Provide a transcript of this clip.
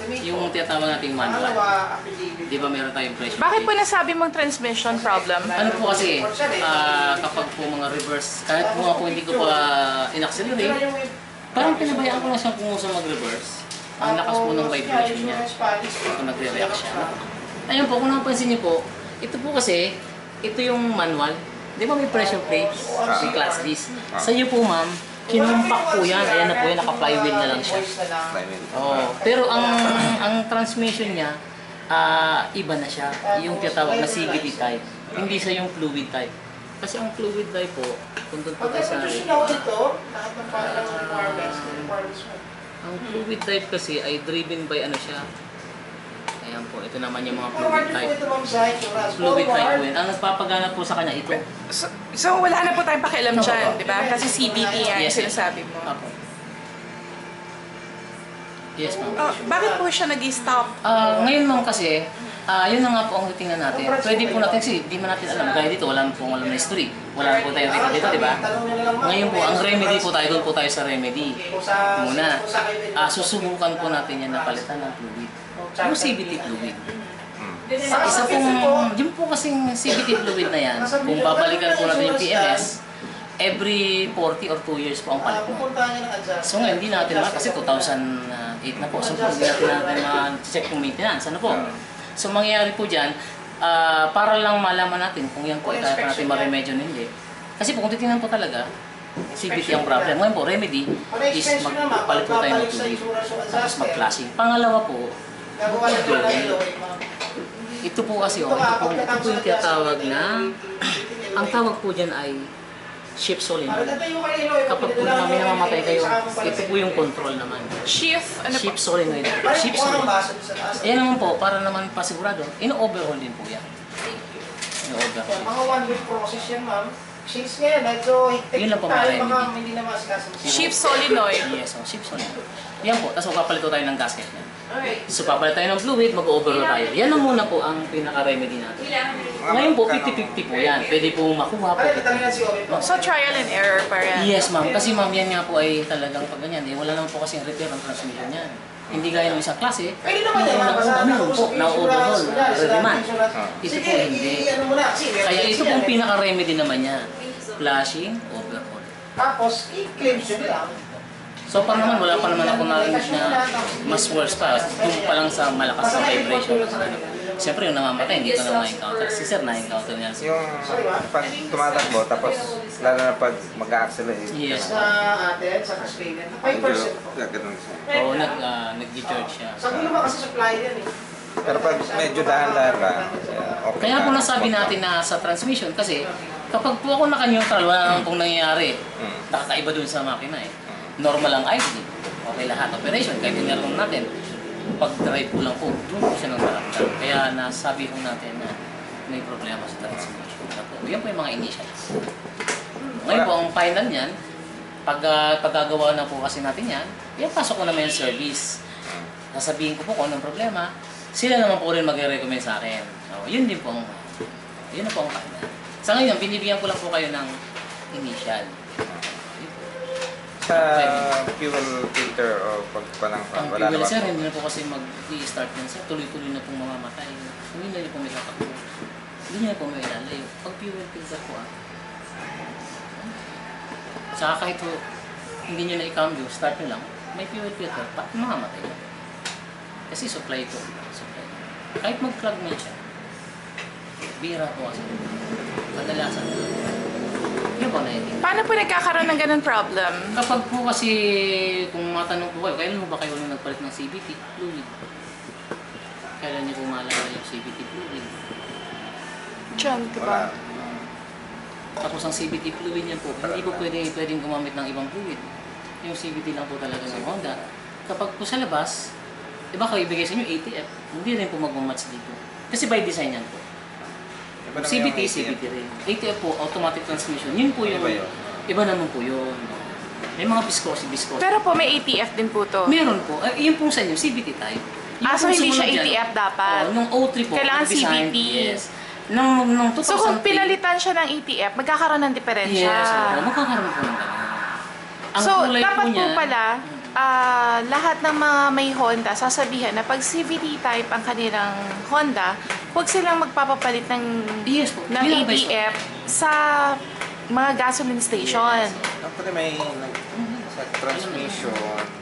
yung tinatawag nating manual. Di ba meron tayong pressure? Bakit po nasabi mong transmission problem? Ano po kasi, kapag po mga reverse, kahit po ako hindi ko pa in-accelerate, parang pinabayaan ko na siyang kung saan mag-reverse. Ang lakas po ng vibration niya. Kung nagre-react siya. Ayun po, kung napansin niyo po, ito po kasi, ito yung manual. Di ba may pressure plates? May clutch disc. Sa iyo po ma'am, kinumpak po yan. Ayan na po yan, naka-flywheel na lang siya. Oh, pero ang transmission niya, iba na siya. Yung tinatawag na CVT type. Hindi siya yung fluid type. Kasi ang fluid type po, kung doon po tayo sa ang fluid type kasi ay driven by ano siya. Ayan po, ito naman yung mga fluid type. Fluid type po yun. Ang nagpapagana po sa kanya, ito. So wala na po tayong pakialam dyan, di ba? Kasi CVT yan yung sinasabi mo. Apo. Yes, ma'am. Bakit po siya nag-stop? Ngayon ma'am kasi, yun na nga po ang tingnan natin. Pwede po natin kasi di man natin alam. Gaya dito, wala po alam na history. Wala po tayong record dito, di ba? Ngayon po, ang remedy po tayo, doon po tayo sa remedy. Muna, susubukan po natin yan na palitan ng fluid. Yung CVT fluid. Isa pong, yun po kasing CVT fluid na yan, kung babalikan po natin yung PMS, every 40 or 2 years po ang palit mo. So ngayon, hindi natin kasi 2008 na po. So hindi natin ma-check yung maintenance. Ano po? So mangyayari po dyan, para lang malaman natin kung yan po ay kaya natin ma-remedyo na hindi. Kasi po kung titingnan po talaga, CVT ang problem. Ngayon po, remedy is magpalit po tayo ng tubig. Tapos mag-flashing. Pangalawa po, ito po kasi, ito po yung tinatawag na, ang tawag po dyan ay shift solenoid. Kapag po naman may namamatay kayo, ito po yung control naman. Shift? Ano shift solenoid. Shift solenoid. Ayan naman po, para naman pasigurado, ino-overhaul din po yan. Ino-overhaul. Mga 1 week process yan, ma'am. Since ngayon, medyo yun lang po mga hindi na masikasa. shift solenoid? Yes, shift solenoid. Yan po, tapos magpapalit tayo ng gasket niya. So papalit tayo ng fluid, mag-overhaul tayo. Yan ang muna po ang pinaka-remedy natin. Ngayon po, 50-50 po yan. Pwede po makuha po. So trial and error pa rin? Yes ma'am, kasi ma'am yan nga po ay talagang pag ganyan. Wala naman po kasi repair ang transmission niyan. Hindi gaya ng isang klase, meron po, na-overhaul, na-remand. Ito po hindi. Kaya ito po ang pinaka-remedy naman niya. Flashing, overhaul. Tapos, i-cleanse nyo lang. So pa naman, wala pa naman ako narinig na mas worse pa. Doon pa lang sa malakas na vibration. Siyempre yung namamatay, hindi ko na ma-encounter. Si sir na-encounter niya. Yung pag tumatakbo, tapos lalo na pag mag-accelerate. Yes. Sa atin, sa Australian, 5% po. Oo, nag-charge siya. Sa gulo ba kasi supply yan eh. Pero pag medyo dahan-dahan ka, okay. Kaya po nasabi natin na sa transmission kasi kapag po ako naka-neutral, wala naman pong nangyayari. Nakakaiba dun sa makina eh. Normal ang idling. Okay lahat. Operation, kahit inarong natin. Pag-drive ko lang po, doon po siya nang maramdam. Kaya nasabi ko natin na may problema sa transmission. Yan po yung mga initials. Ngayon po, ang final niyan, pag-gagawa na po kasi natin yan, pasok ko naman yung service. Sasabihin ko po kung anong problema, sila naman po rin mag-recommend sa akin. So, yun din po ang, yun na po ang final. Sa ngayon, binibigyan ko lang po kayo ng initial. Sa fuel filter o pagpanangpan, Ang wala fuel naman sir, po. hindi na po kasi mag-i-start yan sir. Tuloy-tuloy na pong mamamatay. Hindi na po may tatakbo. Hindi na po may ilalayo. Pag fuel filter po saka kahit po hindi nyo na i-cambio, start nyo lang, may fuel filter, mamamatay yan. Kasi supply ito. Supply. Kahit mag-plug na siya, bira po kasi. Kadalasan. Yun po na yun. Paano po nagkakaroon ng ganun problem? Kapag po kasi, kung matanong po kayo, kailan mo ba kayo nung nagpalit ng CVT fluid? Kailan niyo po maalala yung CVT fluid? Diyan, di ba? Tapos ang CVT fluid niyan po, hindi po pwedeng gumamit ng ibang fluid. Yung CVT lang po talaga ng Honda. Kapag po sa labas, iba kayo ibigay sa inyo ATF, hindi rin po mag-match dito. Kasi by design yan po. CVT, CVT rin. ATF po, automatic transmission. Yun po yung, iba naman po yun. May mga viscosity. Pero po may ATF din po to. Meron po. Yun po sa inyo, CVT type. So hindi siya sumunod ATF dapat? Nung O3 po, kailangan design, CVT. yes. Nung 2003. So kung pinalitan siya ng ATF, magkakaroon ng diferensya. Yes, magkakaroon po ng gano'n. Ang So kulay dapat po niya, pala, lahat ng mga may Honda, sasabihan na pag CVT type ang kanilang Honda, huwag silang magpapapalit ng, Yes po. ng Yun ang best po. ABF sa mga gasoline station. Dapat may sa transmission,